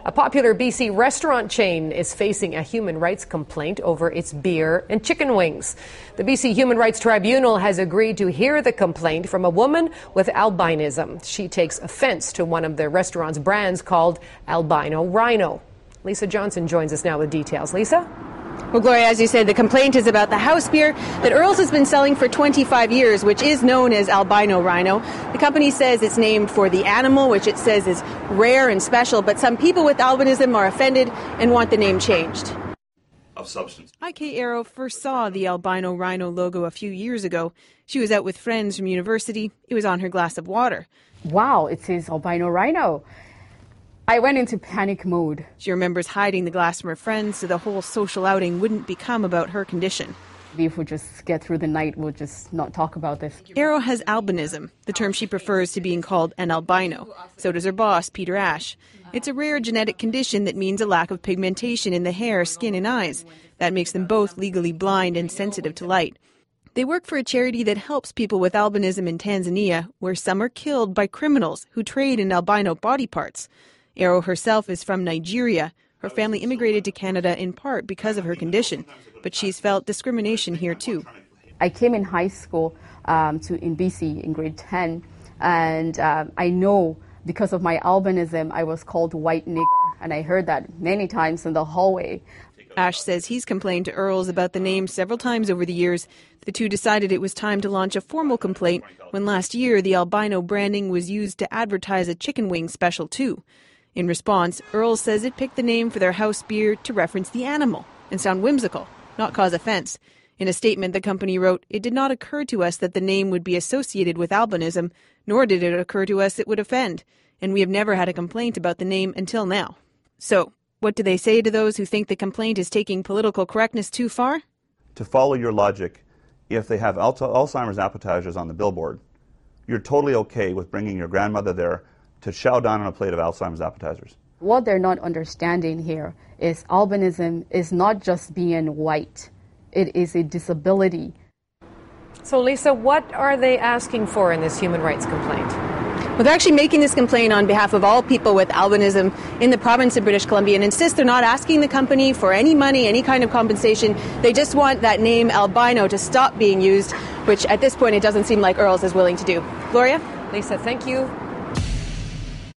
A popular BC restaurant chain is facing a human rights complaint over its beer and chicken wings. The BC Human Rights Tribunal has agreed to hear the complaint from a woman with albinism. She takes offense to one of the restaurant's brands called Albino Rhino. Lisa Johnson joins us now with details. Lisa? Well, Gloria, as you said, the complaint is about the house beer that Earl's has been selling for 25 years, which is known as Albino Rhino. The company says it's named for the animal, which it says is rare and special, but some people with albinism are offended and want the name changed. Of substance. IK Arrow first saw the Albino Rhino logo a few years ago. She was out with friends from university. It was on her glass of water. Wow, it says Albino Rhino. I went into panic mode. She remembers hiding the glass from her friends so the whole social outing wouldn't become about her condition. If we just get through the night, we'll just not talk about this. Arrow has albinism, the term she prefers to being called an albino. So does her boss, Peter Ash. It's a rare genetic condition that means a lack of pigmentation in the hair, skin and eyes. That makes them both legally blind and sensitive to light. They work for a charity that helps people with albinism in Tanzania, where some are killed by criminals who trade in albino body parts. Arrow herself is from Nigeria. Her family immigrated to Canada in part because of her condition, but she's felt discrimination here too. I came in high school in BC in grade 10, and I know because of my albinism I was called white nigger, and I heard that many times in the hallway. Ash says he's complained to Earls about the name several times over the years. The two decided it was time to launch a formal complaint when last year the albino branding was used to advertise a chicken wing special too. In response, Earls says it picked the name for their house beer to reference the animal and sound whimsical, not cause offense. In a statement, the company wrote, "It did not occur to us that the name would be associated with albinism, nor did it occur to us it would offend, and we have never had a complaint about the name until now." So, what do they say to those who think the complaint is taking political correctness too far? To follow your logic, if they have Alzheimer's appetizers on the billboard, you're totally okay with bringing your grandmother there to chow down on a plate of Alzheimer's appetizers. What they're not understanding here is albinism is not just being white. It is a disability. So, Lisa, what are they asking for in this human rights complaint? Well, they're actually making this complaint on behalf of all people with albinism in the province of British Columbia and insist they're not asking the company for any money, any kind of compensation. They just want that name albino to stop being used, which at this point it doesn't seem like Earls is willing to do. Gloria? Lisa, thank you.